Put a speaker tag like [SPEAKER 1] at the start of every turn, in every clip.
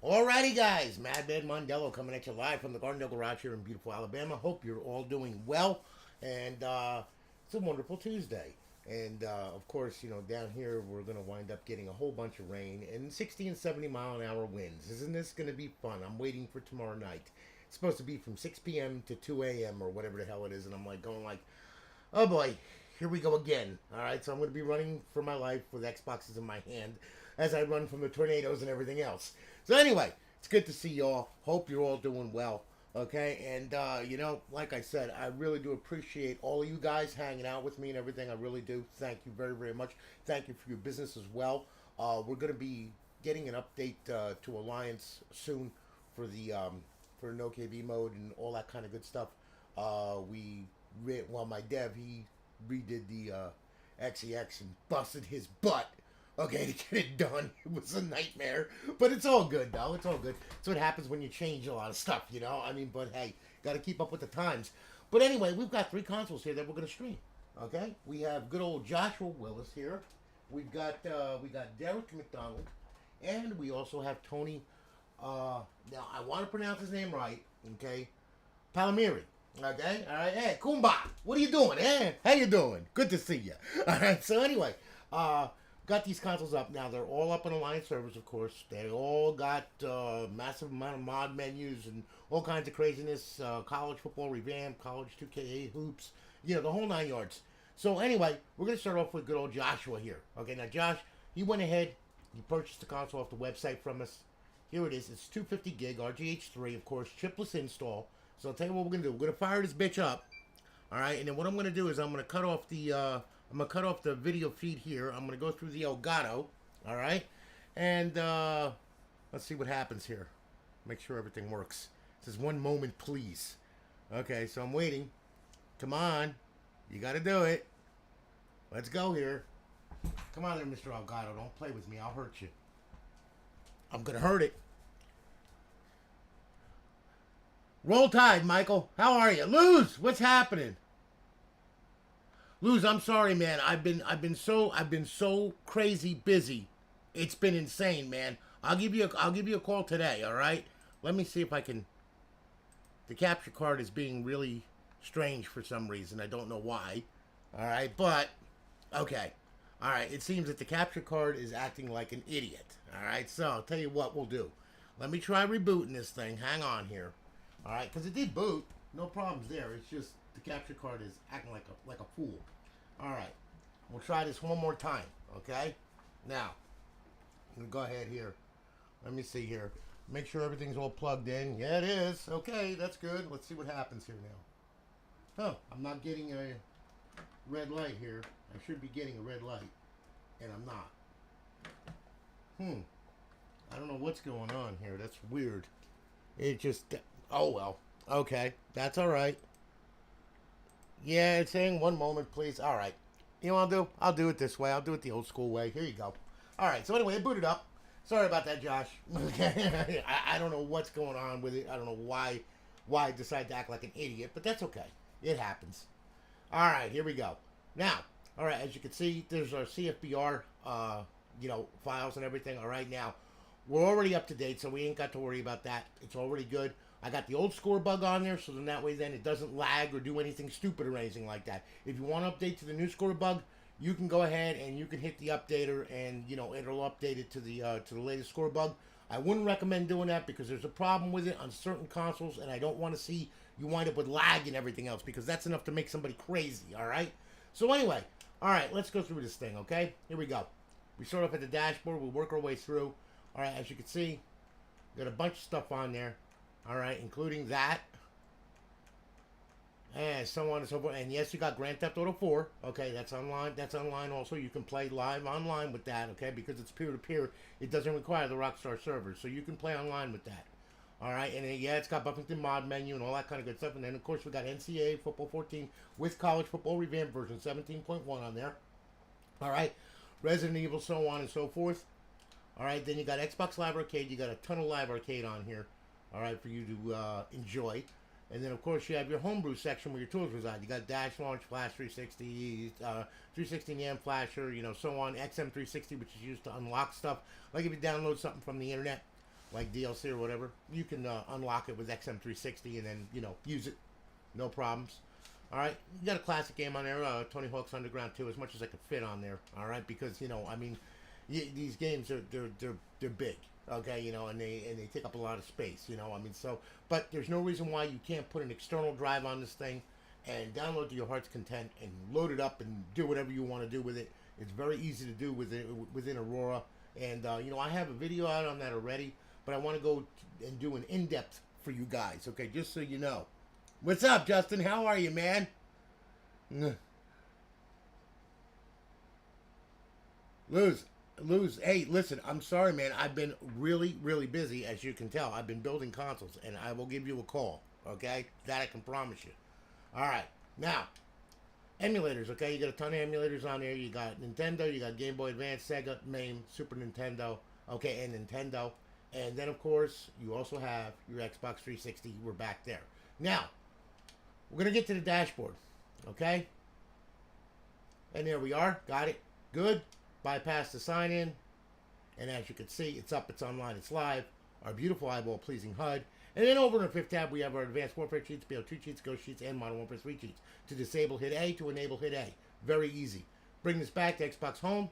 [SPEAKER 1] Alrighty, guys, Madman Mondello coming at you live from the Gardendale Garage here in beautiful Alabama. Hope you're all doing well, and it's a wonderful Tuesday. And of course, down here we're gonna wind up getting a whole bunch of rain and 60 and 70-mile-an-hour winds. Isn't this gonna be fun? I'm waiting for tomorrow night. It's supposed to be from 6 p.m. to 2 a.m. or whatever the hell it is, and I'm going like, oh boy, here we go again. All right, so I'm going to be running for my life with Xboxes in my hand as I run from the tornadoes and everything else. So anyway, it's good to see y'all. Hope you're all doing well. Okay, and like I said, I really do appreciate all of you guys hanging out with me and everything. I really do. Thank you very, very much. Thank you for your business as well. We're going to be getting an update to Alliance soon for the for no KV mode and all that kind of good stuff. My dev, he redid the Xex and busted his butt, okay, to get it done. It was a nightmare, but it's all good though. It's all good. That's what happens when you change a lot of stuff, but hey, got to keep up with the times. But anyway, we've got 3 consoles here that we're going to stream. Okay, we have good old Joshua Willis here. We got Derrick McDonald, and we also have Tony. Now I want to pronounce his name right. Okay, Palmieri. Okay, all right. Hey, Kumba, what are you doing? How you doing? Good to see you. All right. So anyway, got these consoles up now. They're all up on Alliance servers, of course. They all got massive amount of mod menus and all kinds of craziness. College Football Revamped, College 2K8 hoops, the whole 9 yards. So anyway, we're gonna start off with good old Joshua here. Okay, now Josh, he went ahead, he purchased the console off the website from us. Here it is. It's 250 gig Rgh 3, of course, chipless install. So I'll tell you what we're gonna do. We're gonna fire this bitch up, all right. And then what I'm gonna do is I'm gonna cut off the video feed here. I'm gonna go through the Elgato, all right. And let's see what happens here. Make sure everything works. It says 1 moment, please. Okay, so I'm waiting. Come on, you gotta do it. Let's go here. Come on there, Mr. Elgato. Don't play with me. I'll hurt you. I'm gonna hurt it. Roll Tide, Michael. How are you? Luz, what's happening? Luz, I'm sorry, man. I've been so crazy busy. It's been insane, man. I'll give you a call today, all right? Let me see if I can. The capture card is being really strange for some reason. I don't know why. All right, but okay. All right, it seems that the capture card is acting like an idiot. All right, so I'll tell you what we'll do. Let me try rebooting this thing. Hang on here. All right, because it did boot, no problems there. It's just the capture card is acting like a fool. All right, we'll try this one more time. Okay, now I'm gonna go ahead here. Let me see here. Make sure everything's all plugged in. Yeah, it is. Okay, that's good. Let's see what happens here now. Oh, I'm not getting a red light here. I should be getting a red light, and I'm not. I don't know what's going on here. That's weird. It just. Oh, well. Okay. That's all right. Yeah, it's saying 1 moment, please. All right. You know what I'll do? I'll do it this way. I'll do it the old school way. Here you go. All right. So anyway, it booted up. Sorry about that, Josh. Okay. I don't know what's going on with it. I don't know why I decided to act like an idiot, but that's okay. It happens. All right. Here we go. Now, all right. As you can see, there's our CFBR, files and everything. All right. Now, we're already up to date, so we ain't got to worry about that. It's already good. I got the old score bug on there, so then that way then it doesn't lag or do anything stupid or anything like that. If you want to update to the new score bug, you can go ahead and you can hit the updater, and it'll update it to the latest score bug. I wouldn't recommend doing that because there's a problem with it on certain consoles, and I don't want to see you wind up with lag and everything else because that's enough to make somebody crazy. All right. So anyway, all right, let's go through this thing. Okay, here we go. We start off at the dashboard. We work our way through. All right, as you can see, got a bunch of stuff on there. All right, including that, and so on and so forth. And yes, you got Grand Theft Auto 4. Okay, that's online. That's online also. You can play live online with that. Okay, because it's peer-to-peer. It doesn't require the Rockstar servers, so you can play online with that. All right, and then, yeah, it's got Buffington mod menu and all that kind of good stuff. And then of course we got NCAA Football 14 with College Football Revamped version 17.1 on there. All right, Resident Evil, so on and so forth. All right, then you got Xbox Live Arcade. You got a ton of Live Arcade on here. All right, for you to enjoy. And then, of course, you have your homebrew section where your tools reside. You got Dashlaunch, Flash 360, 360 Nand Flasher, so on, XM360, which is used to unlock stuff. Like if you download something from the internet. like DLC or whatever, you can unlock it with XM360 and then use it, no problems. All right, you got a classic game on there, Tony Hawk's Underground 2, as much as I could fit on there. All right, because I mean, these games are they're big, okay, and they take up a lot of space, I mean, so but there's no reason why you can't put an external drive on this thing and download to your heart's content and load it up and do whatever you want to do with it. It's very easy to do within Aurora, and I have a video out on that already, but I want to go and do an in-depth for you guys, okay, just so you know. What's up, Justin? How are you, man? Lose. Hey, listen, I'm sorry, man. I've been really, really busy, as you can tell. I've been building consoles, and I will give you a call, okay? That I can promise you. All right. Now, emulators, okay? You got a ton of emulators on there. You got Nintendo, you got Game Boy Advance, Sega, MAME, Super Nintendo, okay, and Nintendo. And then, of course, you also have your Xbox 360. We're back there. Now, we're going to get to the dashboard, okay? And there we are. Got it. Good. Bypass the sign-in. And as you can see, it's up, it's online, it's live. Our beautiful eyeball-pleasing HUD. And then over in the fifth tab, we have our Advanced Warfare cheats, BO2 cheats, Ghost cheats, and Modern Warfare 3 cheats. To disable, hit A. To enable, hit A. Very easy. Bring this back to Xbox Home.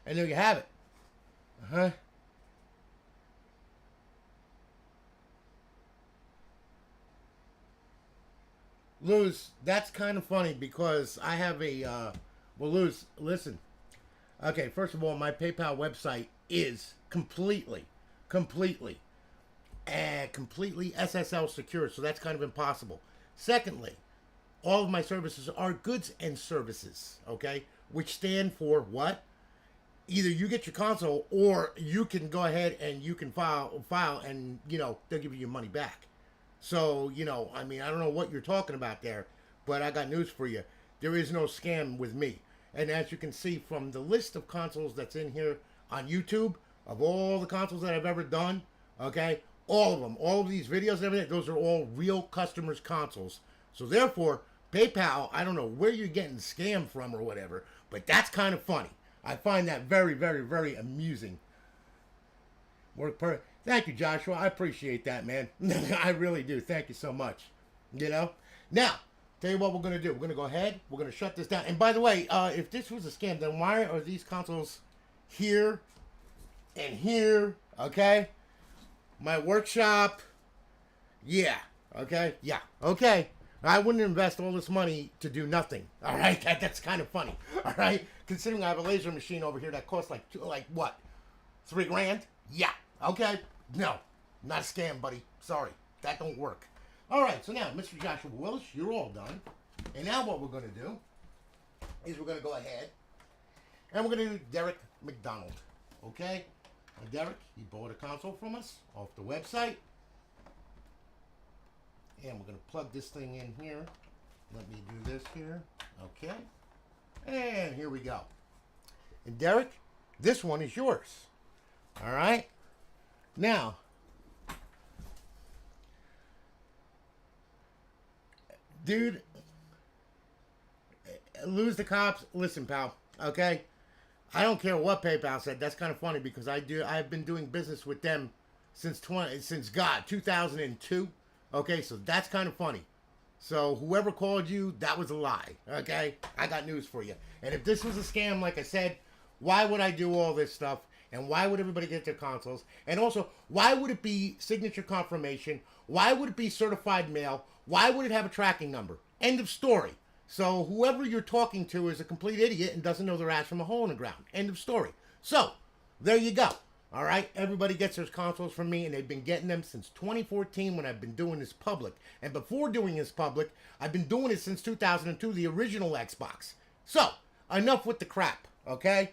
[SPEAKER 1] And there you have it. Uh-huh. Luz, that's kind of funny because I have a, well, Luz, listen. Okay, first of all, my PayPal website is completely SSL secure, so that's kind of impossible. Secondly, all of my services are goods and services, okay, which stand for what? Either you get your console or you can go ahead and you can file and, they'll give you your money back. So, I mean, I don't know what you're talking about there, but I got news for you. There is no scam with me. And as you can see from the list of consoles that's in here on YouTube, of all the consoles that I've ever done, okay, all of them, all of these videos and everything, those are all real customers' consoles. So therefore, PayPal, I don't know where you're getting scammed from or whatever, but that's kind of funny. I find that very, very, very amusing. Thank you, Joshua. I appreciate that, man. I really do. Thank you so much. Now, tell you what we're going to do. We're going to go ahead. We're going to shut this down. And by the way, if this was a scam, then why are these consoles here and here? Okay? My workshop. Yeah. Okay? Yeah. Okay. I wouldn't invest all this money to do nothing. All right? That's kind of funny. All right? Considering I have a laser machine over here that costs like what? $3,000? Yeah. Okay? No. Not a scam, buddy. Sorry. That don't work. All right, so now, Mr. Joshua Willis, you're all done. And now what we're going to do is we're going to go ahead and we're going to do Derrick McDonald. Okay? And Derrick, he bought a console from us off the website. And we're going to plug this thing in here. Let me do this here. Okay. And here we go. And Derrick, this one is yours. All right? Now, dude, lose the cops. Listen, pal. Okay, I don't care what PayPal said. That's kind of funny because I've been doing business with them since 2002. Okay, so that's kind of funny. So whoever called you, that was a lie. Okay, I got news for you. And if this was a scam, like I said, why would I do all this stuff? And why would everybody get their consoles? And also, why would it be signature confirmation? Why would it be certified mail? Why would it have a tracking number? End of story. So whoever you're talking to is a complete idiot and doesn't know their ass from a hole in the ground. End of story. So, there you go. All right? Everybody gets their consoles from me, and they've been getting them since 2014 when I've been doing this public. And before doing this public, I've been doing it since 2002, the original Xbox. So, enough with the crap, okay?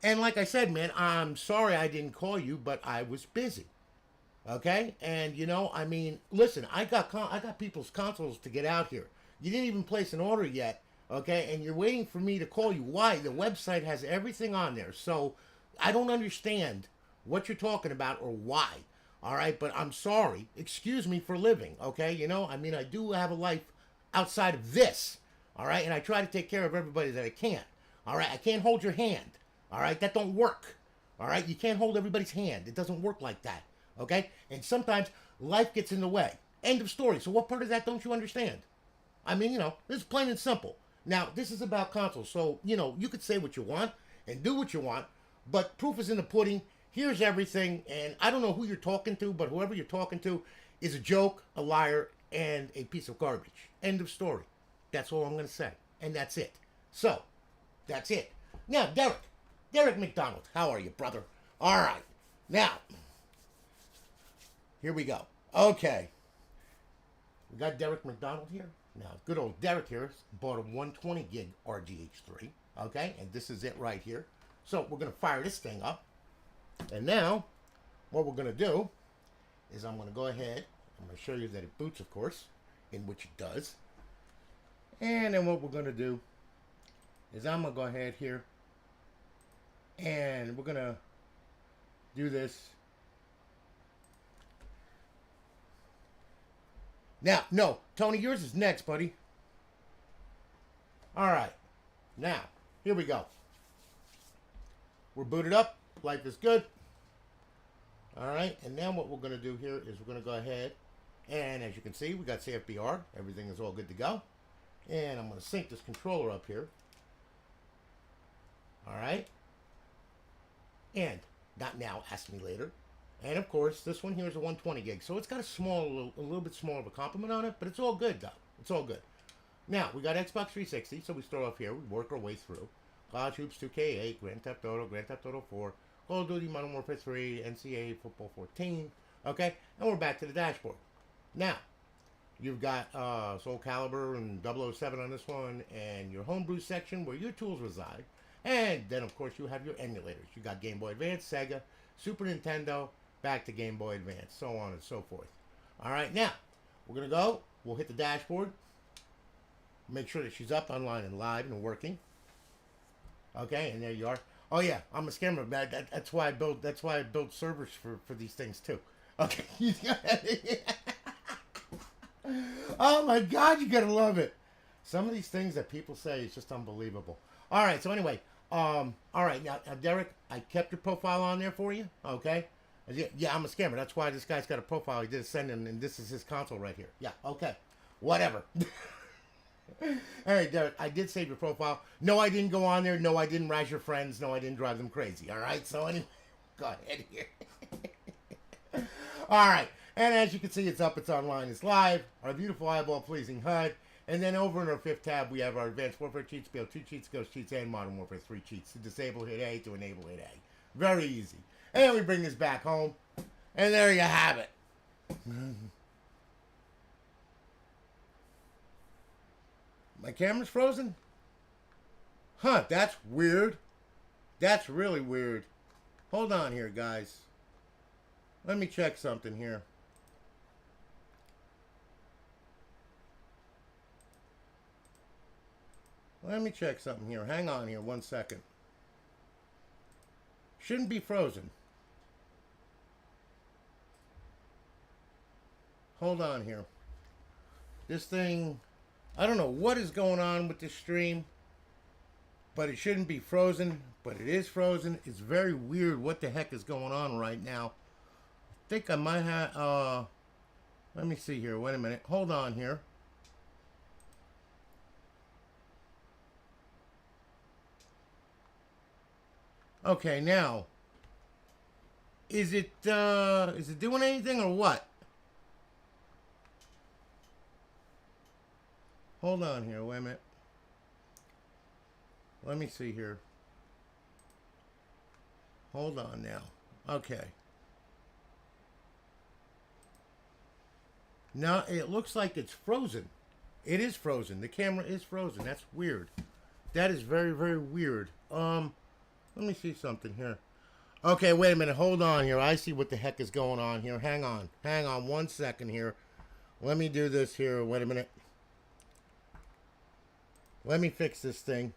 [SPEAKER 1] And like I said, man, I'm sorry I didn't call you, but I was busy. Okay? And, I mean, listen, I got people's consoles to get out here. You didn't even place an order yet, okay? And you're waiting for me to call you. Why? The website has everything on there. So, I don't understand what you're talking about or why. All right? But I'm sorry. Excuse me for living, okay? I mean, I do have a life outside of this. All right? And I try to take care of everybody that I can. All right? I can't hold your hand. All right, that don't work. All right? You can't hold everybody's hand. It doesn't work like that. Okay? And sometimes life gets in the way. End of story. So what part of that don't you understand? I mean, it's plain and simple. Now, this is about consoles. So, you could say what you want and do what you want, but proof is in the pudding. Here's everything. And I don't know who you're talking to, but whoever you're talking to is a joke, a liar, and a piece of garbage. End of story. That's all I'm going to say. And that's it. So, that's it. Now, Derrick McDonald, how are you, brother? All right. Now, here we go. Okay. We got Derrick McDonald here. Now, good old Derrick here bought a 120 gig RGH3. Okay, and this is it right here. So, we're going to fire this thing up. And now, what we're going to do is I'm going to go ahead. I'm going to show you that it boots, of course, in which it does. And then what we're going to do is I'm going to go ahead here. And we're going to do this. Now, no, Tony, yours is next, buddy. All right. Now, here we go. We're booted up. Life is good. All right. And now what we're going to do here is we're going to go ahead. And as you can see, we got CFBR. Everything is all good to go. And I'm going to sync this controller up here. All right. And not now, ask me later. And of course, this one here is a 120 gig. So it's got a little bit smaller of a complement on it, but it's all good though. It's all good. Now, we got Xbox 360, so we start off here. We work our way through. College Hoops 2K8, Grand Theft Auto 4, Call of Duty, Modern Warfare 3, NCAA Football 14. Okay, and we're back to the dashboard. Now, you've got Soul Calibur and 007 on this one, and your homebrew section where your tools reside. And then, of course, you have your emulators. You got Game Boy Advance, Sega, Super Nintendo, back to Game Boy Advance, so on and so forth. All right, now, we're going to go. We'll hit the dashboard. Make sure that she's up, online, and live and working. Okay, and there you are. Oh, yeah, I'm a scammer. That's why I build servers for these things, too. Okay. Oh, my God, you got to love it. Some of these things that people say is just unbelievable. All right, so anyway, all right, now, Derrick, I kept your profile on there for you, okay? Yeah, I'm a scammer. That's why this guy's got a profile. He did send him, and this is his console right here. Yeah, okay, whatever. All right, Derrick, I did save your profile. No, I didn't go on there. No, I didn't razz your friends. No, I didn't drive them crazy, all right? So anyway, go ahead here. All right, and as you can see, it's up, it's online, it's live. Our beautiful eyeball-pleasing HUD. And then over in our fifth tab, we have our Advanced Warfare cheats, BL2 cheats, Ghost cheats, and Modern Warfare 3 cheats. To disable, hit A. To enable, hit A. Very easy. And we bring this back home. And there you have it. My camera's frozen? Huh, that's weird. That's really weird. Hold on here, guys. Let me check something here. Let me check something here. Hang on here 1 second. Shouldn't be frozen. Hold on here. This thing, I don't know what is going on with this stream, but it shouldn't be frozen, but it is frozen. It's very weird what the heck is going on right now. I think I might have, let me see here. Wait a minute. Hold on here. Okay, now, is it doing anything or what? Hold on here, wait a minute. Let me see here. Hold on now. Okay. Now, it looks like it's frozen. It is frozen. The camera is frozen. That's weird. That is very, very weird. Let me see something here. Okay, wait a minute. Hold on here. I see what the heck is going on here. Hang on. Hang on 1 second here. Let me do this here. Wait a minute. Let me fix this thing.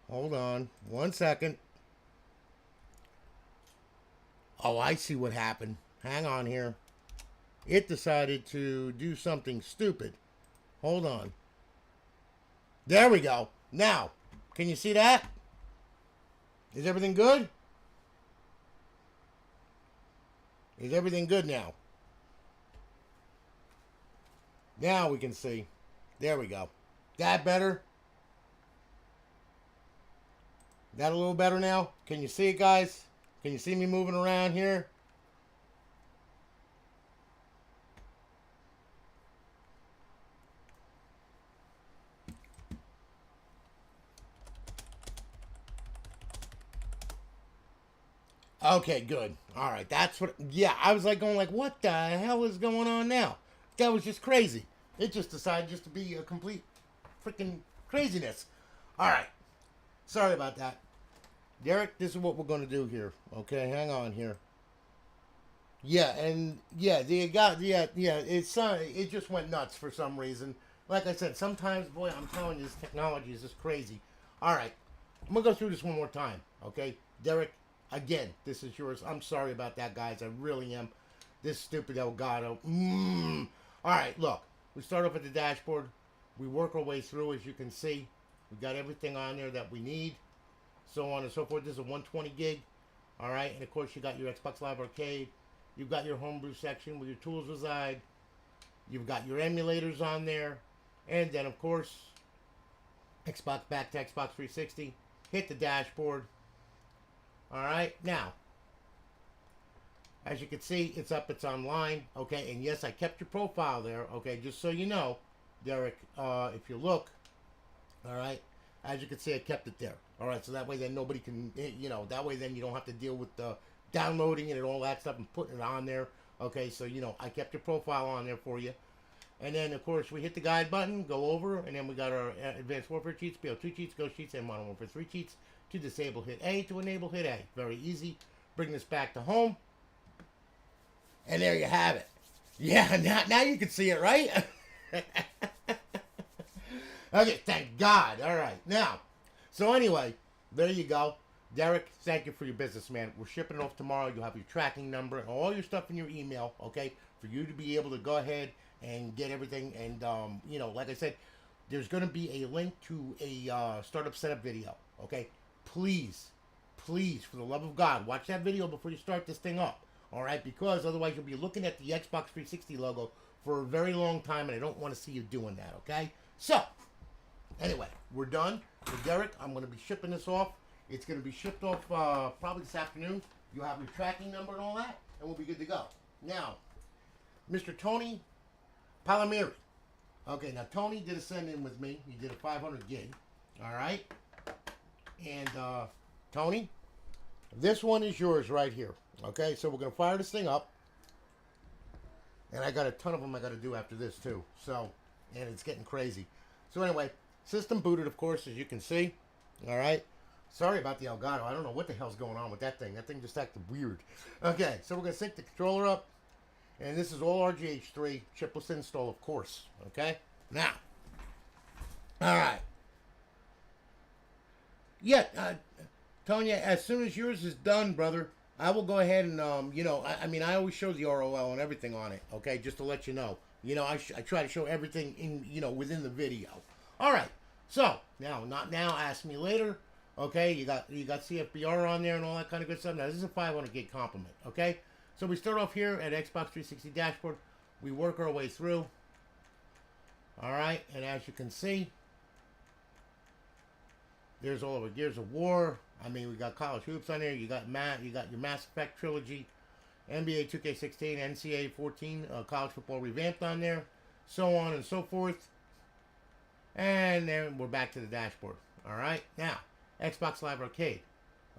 [SPEAKER 1] Hold on. 1 second. Oh, I see what happened. Hang on here. It decided to do something stupid. Hold on. There we go. Now, can you see that? Is everything good? Is everything good now? Now we can see. There we go. That better? That a little better now? Can you see it, guys? Can you see me moving around here? Okay, good. All right, that's what. Yeah, I was like going like, what the hell is going on now? That was just crazy. It just decided just to be a complete freaking craziness. All right, sorry about that, Derek. This is what we're gonna do here. Okay, hang on here. Yeah, and yeah, it just went nuts for some reason. Like I said, sometimes, boy, I'm telling you, this technology is just crazy. All right, I'm gonna go through this one more time. Okay, Derek. Again, this is yours. I'm sorry about that, guys. I really am. This stupid Elgato. All right, look. We start off at the dashboard. We work our way through, as you can see. We got everything on there that we need. So on and so forth. This is a 120 gig. All right, and of course you got your Xbox Live Arcade. You've got your homebrew section where your tools reside. You've got your emulators on there. And then, of course, Xbox back to Xbox 360. Hit the dashboard. All right, now, as you can see, it's up, it's online, okay, and yes, I kept your profile there, okay, just so you know, Derek, if you look, all right, as you can see, I kept it there, all right, so that way then nobody can, that way then you don't have to deal with downloading it and all that stuff and putting it on there, okay, so, I kept your profile on there for you, and then, of course, we hit the guide button, go over, and then we got our Advanced Warfare cheats, BO2 cheats, Ghost cheats, and Modern Warfare 3 cheats. To disable, hit A. To enable, hit A. Very easy. Bring this back to home. And there you have it. Yeah, now you can see it, right? Okay, thank God. All right. Now, so anyway, there you go. Derek, thank you for your business, man. We're shipping it off tomorrow. You'll have your tracking number and all your stuff in your email, okay, for you to be able to go ahead and get everything. And, like I said, there's going to be a link to a startup setup video, okay? Please, for the love of God, watch that video before you start this thing up. All right? Because otherwise you'll be looking at the Xbox 360 logo for a very long time, and I don't want to see you doing that, okay? So, anyway, we're done with Derek. I'm going to be shipping this off. It's going to be shipped off probably this afternoon. You'll have your tracking number and all that, and we'll be good to go. Now, Mr. Tony Palomiri. Okay, now Tony did a send-in with me. He did a 500 gig. All right? And, Tony, this one is yours right here. Okay, so we're going to fire this thing up. And I got a ton of them I got to do after this, too. So, and it's getting crazy. So, anyway, system booted, of course, as you can see. All right. Sorry about the Elgato. I don't know what the hell's going on with that thing. That thing just acted weird. Okay, so we're going to sync the controller up. And this is all Rgh3. Chipless install, of course. Okay? Now. All right. Yeah, Tonya, as soon as yours is done, brother, I will go ahead and, I always show the ROL and everything on it, okay, just to let you know. I try to show everything in, within the video. All right, so, not now, ask me later, okay, you got CFBR on there and all that kind of good stuff. Now, this is a 500 gig complement, okay? So, we start off here at Xbox 360 dashboard. We work our way through. All right, and as you can see, there's all of our Gears of War. I mean, we got College Hoops on there. You got your Mass Effect trilogy, NBA 2K16, NCAA 14, College Football Revamped on there, so on and so forth. And then we're back to the dashboard. All right, now Xbox Live Arcade.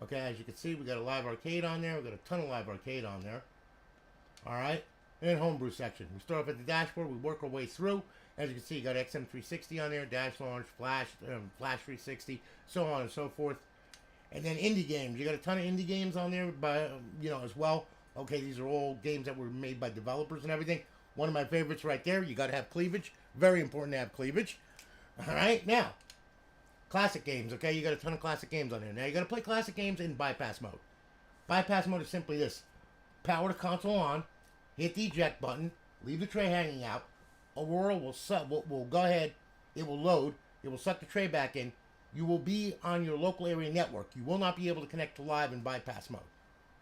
[SPEAKER 1] Okay, as you can see, we got a Live Arcade on there. We got a ton of Live Arcade on there. All right, and homebrew section. We start off at the dashboard. We work our way through. As you can see, you got XM360 on there, Dashlaunch, Flash 360, so on and so forth. And then indie games. You got a ton of indie games on there, as well. Okay, these are all games that were made by developers and everything. One of my favorites right there. You got to have cleavage. Very important to have cleavage. All right, now, classic games. Okay, you got a ton of classic games on there. Now you got to play classic games in bypass mode. Bypass mode is simply this: power the console on, hit the eject button, leave the tray hanging out. Aurora will go ahead. It will load. It will suck the tray back in. you will be on your local area network. You will not be able to connect to live in bypass mode.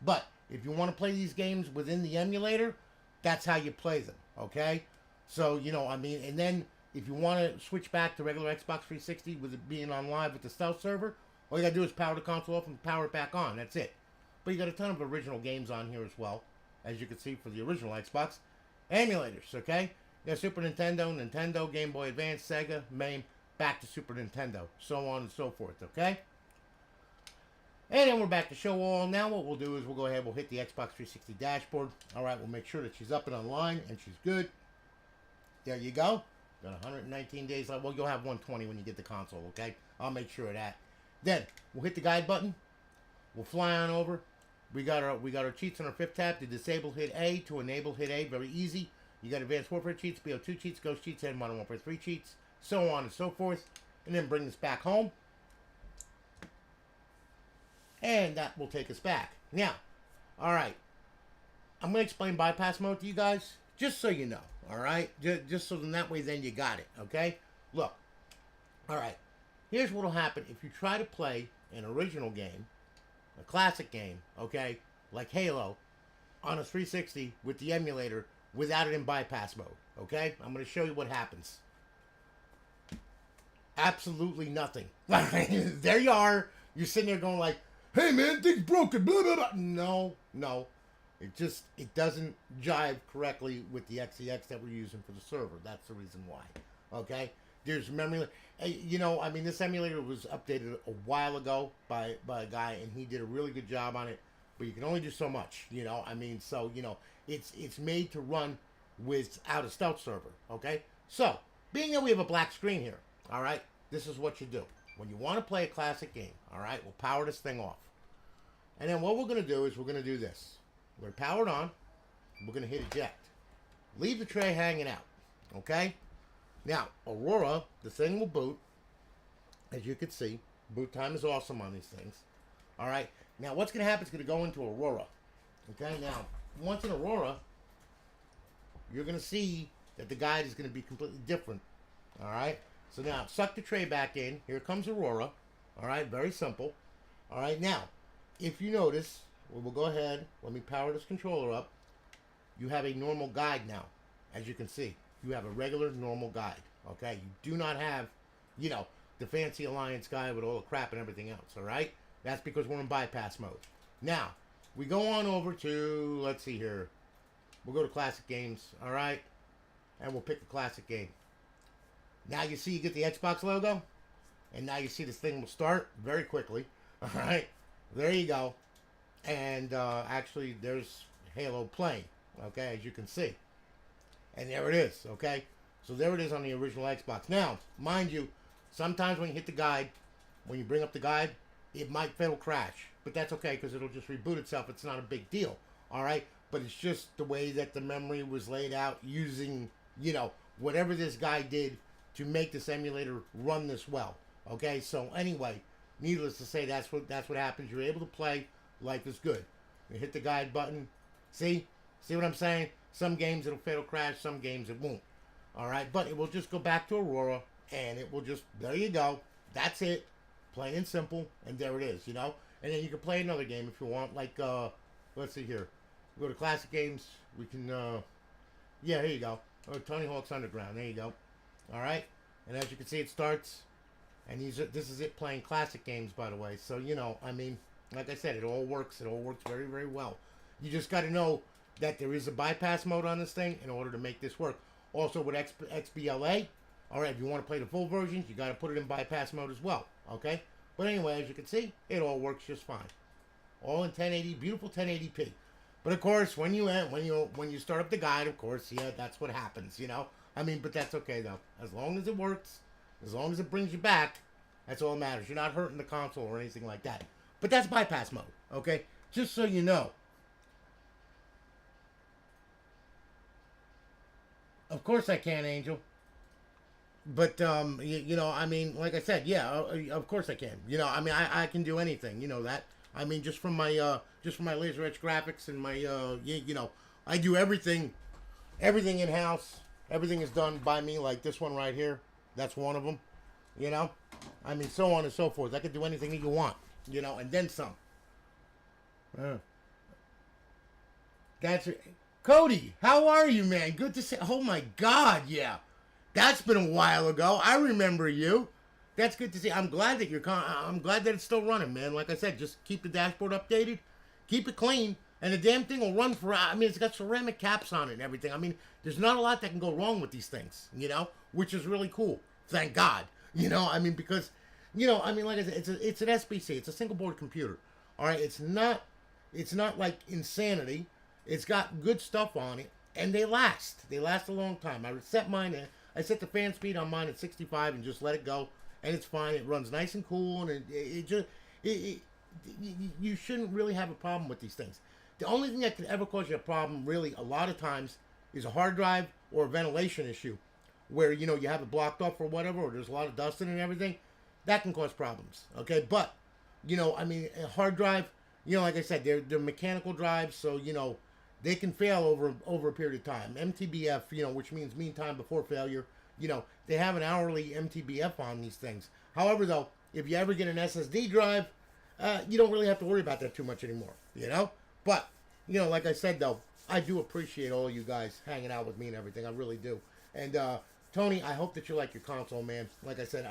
[SPEAKER 1] But if you want to play these games within the emulator, that's how you play them, okay? So, and then if you want to switch back to regular Xbox 360 with it being on live with the stealth server, all you got to do is power the console off and power it back on. That's it. But you got a ton of original games on here as well, as you can see for the original Xbox. Emulators, okay? You got Super Nintendo, Game Boy Advance, Sega, MAME, back to Super Nintendo, so on and so forth, okay? And then we're back to show all. Now what we'll do is we'll go ahead, we'll hit the Xbox 360 dashboard. All right, we'll make sure that she's up and online and she's good. There you go. Got 119 days left. Well, you'll have 120 when you get the console, okay? I'll make sure of that. Then we'll hit the guide button. We'll fly on over. We got our cheats on our 5th tab. To disable, hit A. To enable, hit A. Very easy. You got Advanced Warfare cheats, BO2 cheats, Ghost cheats, and Modern Warfare 3 cheats, so on and so forth. And then bring this back home. And that will take us back. Now, all right. I'm going to explain bypass mode to you guys, just so you know, all right? Just so that way then you got it, okay? Look, all right. Here's what will happen if you try to play an original game, a classic game, okay, like Halo, on a 360 with the emulator without it in bypass mode, okay? I'm going to show you what happens. Absolutely nothing. There you are. You're sitting there going like, hey man, things broken, blah, blah, blah. No. It doesn't jive correctly with the Xex that we're using for the server. That's the reason why, okay? There's memory. This emulator was updated a while ago by a guy, and he did a really good job on it. But you can only do so much, it's made to run without a stealth server, okay? So, being that we have a black screen here, all right, this is what you do. When you want to play a classic game, all right, we'll power this thing off. And then what we're going to do is we're going to do this. We're going to power it on. We're going to hit eject. Leave the tray hanging out, okay? Now, Aurora, the thing will boot. As you can see, boot time is awesome on these things. All right. Now, what's going to happen is going to go into Aurora. Okay. Now, once in Aurora, you're going to see that the guide is going to be completely different. All right. So now, suck the tray back in. Here comes Aurora. All right. Very simple. All right. Now, if you notice, we'll go ahead. Let me power this controller up. You have a normal guide now, as you can see. You have a regular, normal guide, okay? You do not have, the fancy Alliance guide with all the crap and everything else, all right? That's because we're in bypass mode. Now, we go on over to, let's see here. We'll go to classic games, all right? And we'll pick a classic game. Now you see you get the Xbox logo. And now you see this thing will start very quickly, all right? There you go. And actually, there's Halo playing, okay, as you can see. And there it is, okay? So there it is on the original Xbox. Now, mind you, sometimes when you hit the guide, when you bring up the guide, it might fail crash. But that's okay, because it'll just reboot itself. It's not a big deal, all right? But it's just the way that the memory was laid out using, whatever this guy did to make this emulator run this well, okay? So anyway, needless to say, that's what happens. You're able to play. Life is good. You hit the guide button. See what I'm saying? Some games it'll fatal crash, some games it won't. All right, but it will just go back to Aurora, and it will just, there you go. That's it. Plain and simple, and there it is, And then you can play another game if you want, like, let's see here. Go to classic games. We can, yeah, here you go. Oh, Tony Hawk's Underground. There you go. All right, and as you can see, it starts, and this is it playing classic games, by the way. So, like I said, it all works. It all works very, very well. You just got to know that there is a bypass mode on this thing in order to make this work. Also with XBLA, all right, if you want to play the full versions, you got to put it in bypass mode as well, okay? But anyway, as you can see, it all works just fine. All in 1080, beautiful 1080p. But of course, when you start up the guide, of course, yeah, that's what happens, But that's okay though. As long as it works, as long as it brings you back, that's all that matters. You're not hurting the console or anything like that. But that's bypass mode, okay? Just so you know. Of course I can, Angel. But, like I said, yeah, of course I can. I can do anything, that. Just from my Laser Edge graphics and my, I do everything in-house. Everything is done by me, like this one right here. That's one of them. You know, I mean, so on and so forth. I could do anything that you want. You know, and then some. Uh, that's it. Cody, how are you, man? Good to see. Oh my God, yeah. That's been a while ago. I remember you. That's good to see. I'm glad that I'm glad that it's still running, man. Like I said, just keep the dashboard updated, keep it clean, and the damn thing will run for. I mean, it's got ceramic caps on it and everything. I mean, there's not a lot that can go wrong with these things, you know, which is really cool. Thank God, you know. I mean, because, you know, I mean, like I said, it's an SBC. It's a single board computer. All right, it's not like insanity. It's got good stuff on it, and they last. They last a long time. I set the fan speed on mine at 65 and just let it go, and it's fine. It runs nice and cool, and you shouldn't really have a problem with these things. The only thing that could ever cause you a problem, really, a lot of times, is a hard drive or a ventilation issue, where you know you have it blocked off or whatever, or there's a lot of dust in it and everything. That can cause problems. Okay, but you know, I mean, a hard drive, you know, like I said, they're mechanical drives, so you know they can fail over a period of time. MTBF, you know, which means mean time before failure. You know, they have an hourly MTBF on these things. However, though, if you ever get an SSD drive, you don't really have to worry about that too much anymore. You know, but you know, like I said, though, I do appreciate all you guys hanging out with me and everything. I really do. And Tony, I hope that you like your console, man. Like I said,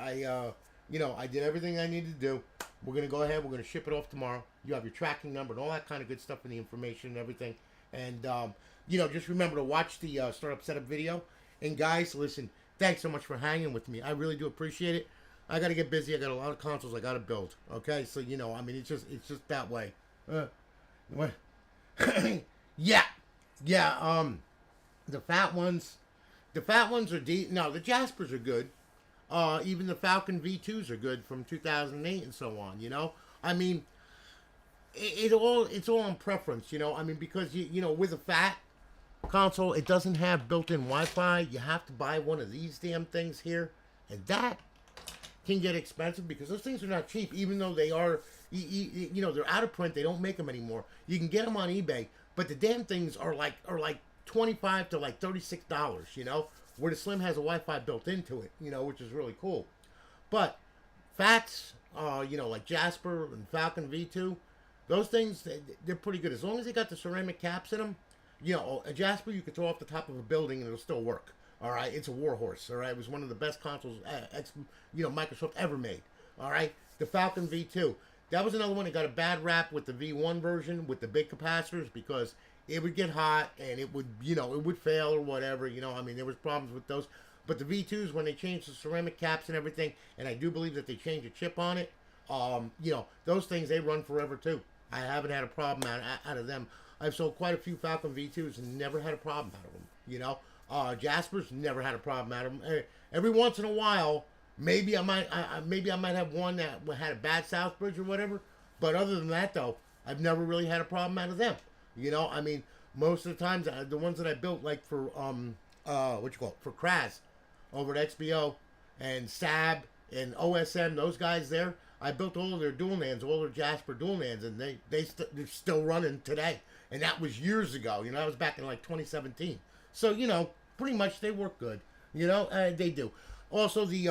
[SPEAKER 1] you know, I did everything I needed to do. We're gonna go ahead. We're gonna ship it off tomorrow. You have your tracking number and all that kind of good stuff and the information and everything. And, you know, just remember to watch the startup setup video. And, guys, listen, thanks so much for hanging with me. I really do appreciate it. I got to get busy. I got a lot of consoles I got to build. Okay? So, you know, I mean, it's just that way. What? Yeah. Yeah, the fat ones are no, the Jaspers are good. Even the Falcon V2s are good from 2008 and so on, you know? I mean, it's all on preference, you know. I mean, because you know, with a fat console, it doesn't have built-in Wi-Fi. You have to buy one of these damn things here, and that can get expensive because those things are not cheap. Even though they are, you know, they're out of print. They don't make them anymore. You can get them on eBay, but the damn things are like $25 to like $36. You know, where the Slim has a Wi-Fi built into it. You know, which is really cool. But fats, you know, like Jasper and Falcon V2. Those things, they're pretty good. As long as they got the ceramic caps in them, you know, a Jasper you could throw off the top of a building and it'll still work. All right? It's a warhorse. All right? It was one of the best consoles, you know, Microsoft ever made. All right? The Falcon V2. That was another one that got a bad rap with the V1 version with the big capacitors because it would get hot and it would, you know, it would fail or whatever. You know, I mean, there was problems with those. But the V2s, when they changed the ceramic caps and everything, and I do believe that they changed a chip on it, you know, those things, they run forever too. I haven't had a problem out of them. I've sold quite a few Falcon V2s and never had a problem out of them. You know, Jaspers never had a problem out of them. Every once in a while, maybe I might have one that had a bad south bridge or whatever. But other than that, though, I've never really had a problem out of them. You know, I mean, most of the times the ones that I built, like for for Kraz over at XBO and Sab and OSM, those guys there. I built all of their dual Nands, all their Jasper dual Nands, and they're still running today. And that was years ago. You know, that was back in like 2017. So, you know, pretty much they work good. You know, they do. Also, the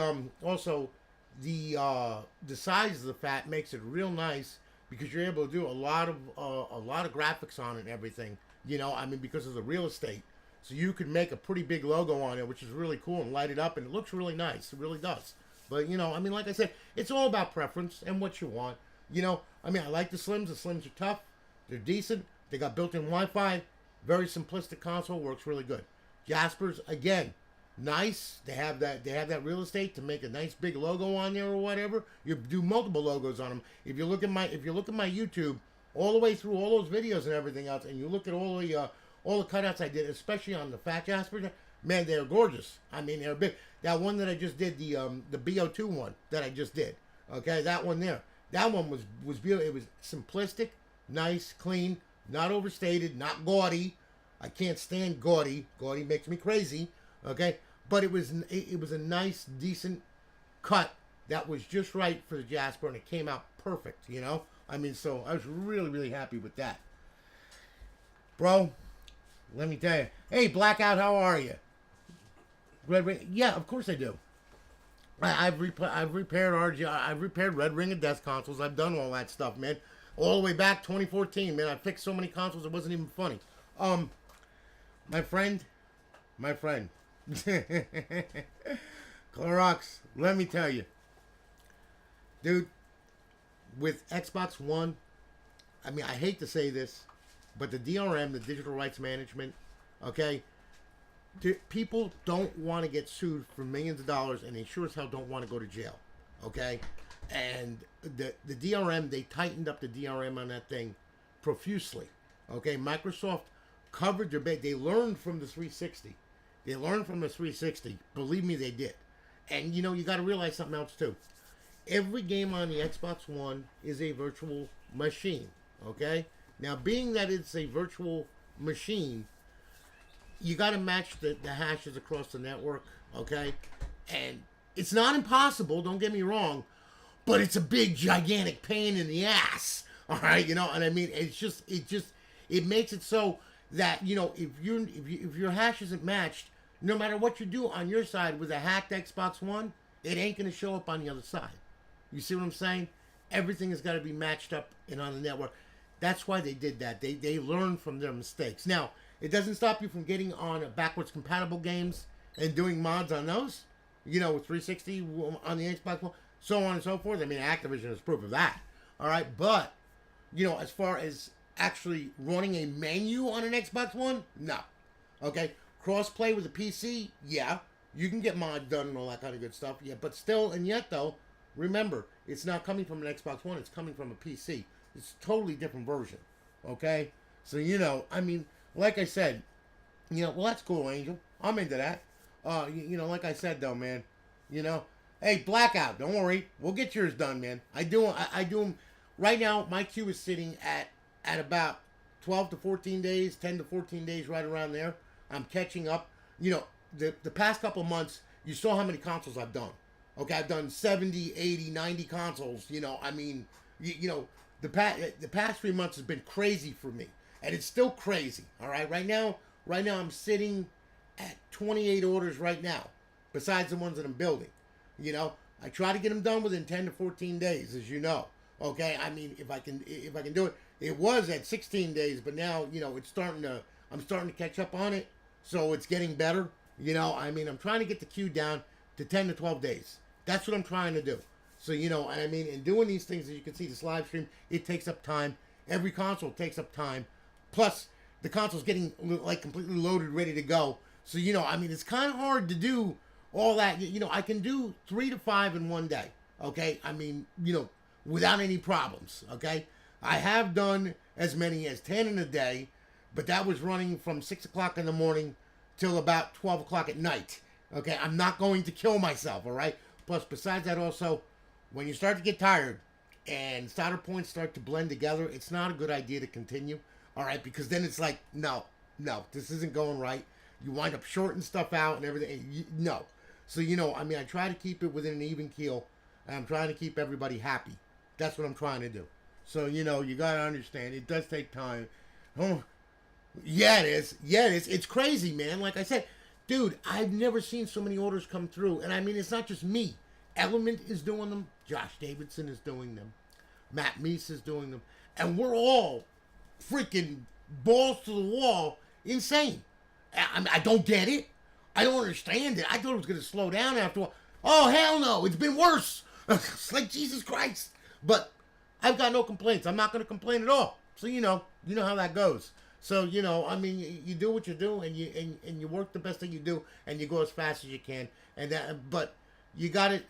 [SPEAKER 1] size of the fat makes it real nice because you're able to do a lot of graphics on it and everything. You know, I mean, because of the real estate. So you could make a pretty big logo on it, which is really cool, and light it up, and it looks really nice. It really does. But, you know, I mean, like I said, it's all about preference and what you want. You know, I mean, I like the Slims. The Slims are tough. They're decent. They got built-in Wi-Fi. Very simplistic console. Works really good. Jaspers, again, nice. They have that real estate to make a nice big logo on there or whatever. You do multiple logos on them. If you look at my YouTube, all the way through all those videos and everything else, and you look at all the cutouts I did, especially on the fat Jaspers, man, they're gorgeous. I mean, they're big. That one that I just did, the BO2 one that I just did, okay, that one there. That one was beautiful. It was simplistic, nice, clean, not overstated, not gaudy. I can't stand gaudy. Gaudy makes me crazy, okay? But it was a nice, decent cut that was just right for the Jasper, and it came out perfect, you know? I mean, so I was really, really happy with that. Bro, let me tell you. Hey, Blackout, how are you? Yeah, of course I do. I've repaired RG. I've repaired Red Ring and Death consoles. I've done all that stuff, man. All the way back 2014, man. I fixed so many consoles it wasn't even funny. My friend, Clorox. Let me tell you, dude. With Xbox One, I mean, I hate to say this, but the DRM, the digital rights management, okay, people don't want to get sued for millions of dollars, and they sure as hell don't want to go to jail, okay? And the DRM, they tightened up the DRM on that thing profusely, okay? Microsoft covered their bait. They learned from the 360. They learned from the 360. Believe me, they did. And, you know, you got to realize something else, too. Every game on the Xbox One is a virtual machine, okay? Now, being that it's a virtual machine, you got to match the hashes across the network, okay? And it's not impossible, don't get me wrong, but it's a big, gigantic pain in the ass, all right? You know, and I mean, it makes it so that, you know, if your hash isn't matched, no matter what you do on your side with a hacked Xbox One, it ain't going to show up on the other side. You see what I'm saying? Everything has got to be matched up and on the network. That's why they did that. They learned from their mistakes. Now, it doesn't stop you from getting on backwards compatible games and doing mods on those. You know, with 360 on the Xbox One, so on and so forth. I mean, Activision is proof of that. All right, but, you know, as far as actually running a menu on an Xbox One, no. Okay, cross-play with a PC, yeah. You can get mods done and all that kind of good stuff, yeah. But still, and yet, though, remember, it's not coming from an Xbox One. It's coming from a PC. It's a totally different version. Okay? So, you know, I mean, like I said, you know, well, that's cool, Angel. I'm into that. You know, like I said, though, man, you know, hey, Blackout, don't worry. We'll get yours done, man. I do them. Right now, my queue is sitting at about 12 to 14 days, 10 to 14 days, right around there. I'm catching up. You know, the past couple months, you saw how many consoles I've done. Okay, I've done 70, 80, 90 consoles. You know, I mean, you know, the past 3 months has been crazy for me. And it's still crazy, all right? Right now I'm sitting at 28 orders right now, besides the ones that I'm building. You know, I try to get them done within 10 to 14 days, as you know. Okay, I mean, if I can do it. It was at 16 days, but now, you know, I'm starting to catch up on it. So it's getting better. You know, I mean, I'm trying to get the queue down to 10 to 12 days. That's what I'm trying to do. So, you know, I mean, in doing these things, as you can see, this live stream, it takes up time. Every console takes up time. Plus, the console's getting, like, completely loaded, ready to go. So, you know, I mean, it's kind of hard to do all that. You know, I can do 3 to 5 in one day. Okay? I mean, you know, without any problems. Okay? I have done as many as 10 in a day, but that was running from 6 o'clock in the morning till about 12 o'clock at night. Okay? I'm not going to kill myself, all right? Plus, besides that, also, when you start to get tired and solder points start to blend together, it's not a good idea to continue, all right? Because then it's like, no, this isn't going right. You wind up shorting stuff out and everything. No. So, you know, I mean, I try to keep it within an even keel, and I'm trying to keep everybody happy. That's what I'm trying to do. So, you know, you got to understand, it does take time. Oh, yeah, it is. Yeah, it is. It's crazy, man. Like I said, dude, I've never seen so many orders come through. And I mean, it's not just me. Element is doing them. Josh Davidson is doing them. Matt Meese is doing them. And we're all freaking balls to the wall insane. I mean, I don't get it. I don't understand it. I thought it was going to slow down after a while. Oh, hell no. It's been worse. It's like Jesus Christ. But I've got no complaints. I'm not going to complain at all. So, you know how that goes. So, you know, I mean, you do what you do, and you work the best that you do, and you go as fast as you can. And that, but you gotta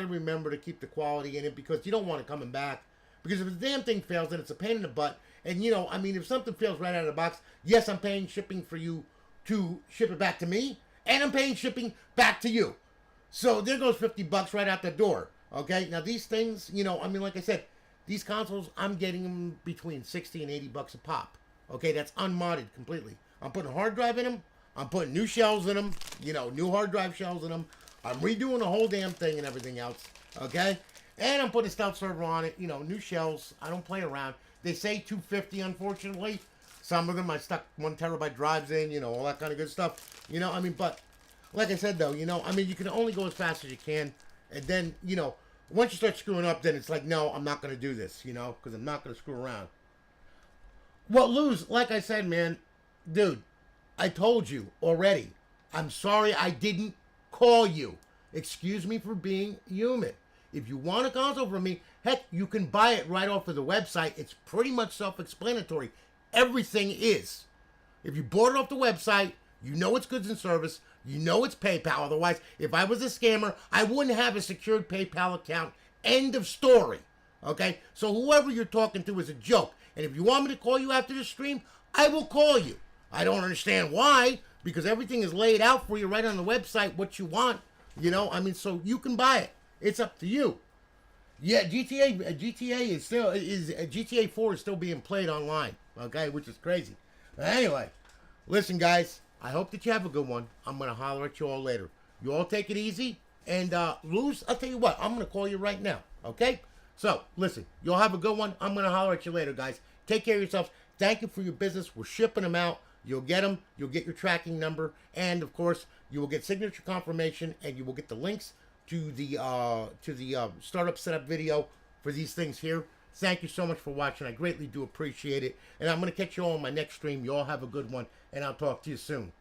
[SPEAKER 1] remember to keep the quality in it, because you don't want it coming back. Because if the damn thing fails, then it's a pain in the butt. And, you know, I mean, if something fails right out of the box, yes, I'm paying shipping for you to ship it back to me, and I'm paying shipping back to you. So there goes $50 right out the door. Okay, now these things, you know, I mean, like I said, these consoles, I'm getting them between $60 and $80 a pop. Okay, that's unmodded completely. I'm putting a hard drive in them. I'm putting new shells in them. You know, new hard drive shells in them. I'm redoing the whole damn thing and everything else. Okay, and I'm putting a stealth server on it. You know, new shells. I don't play around. They say 250, unfortunately. Some of them I stuck 1 terabyte drives in. You know, all that kind of good stuff. You know, I mean, but like I said though, you know, I mean, you can only go as fast as you can. And then, you know, once you start screwing up, then it's like, no, I'm not going to do this, you know, because I'm not going to screw around. Well, Luz, like I said, man, dude, I told you already. I'm sorry I didn't call you. Excuse me for being human. If you want a console from me, heck, you can buy it right off of the website. It's pretty much self-explanatory. Everything is. If you bought it off the website, you know it's goods and service. You know it's PayPal. Otherwise, if I was a scammer, I wouldn't have a secured PayPal account. End of story. Okay? So whoever you're talking to is a joke. And if you want me to call you after the stream, I will call you. I don't understand why, because everything is laid out for you right on the website, what you want. You know, I mean, so you can buy it. It's up to you. Yeah, GTA is still GTA 4 is still being played online. Okay, which is crazy. Anyway, listen, guys. I hope that you have a good one. I'm gonna holler at you all later. You all take it easy. And Luz, I'll tell you what. I'm gonna call you right now. Okay. So listen, you all have a good one. I'm gonna holler at you later, guys. Take care of yourselves. Thank you for your business. We're shipping them out. You'll get them. You'll get your tracking number, and of course, you will get signature confirmation, and you will get the links to the startup setup video for these things here. Thank you so much for watching. I greatly do appreciate it, and I'm going to catch you all on my next stream. You all have a good one, and I'll talk to you soon.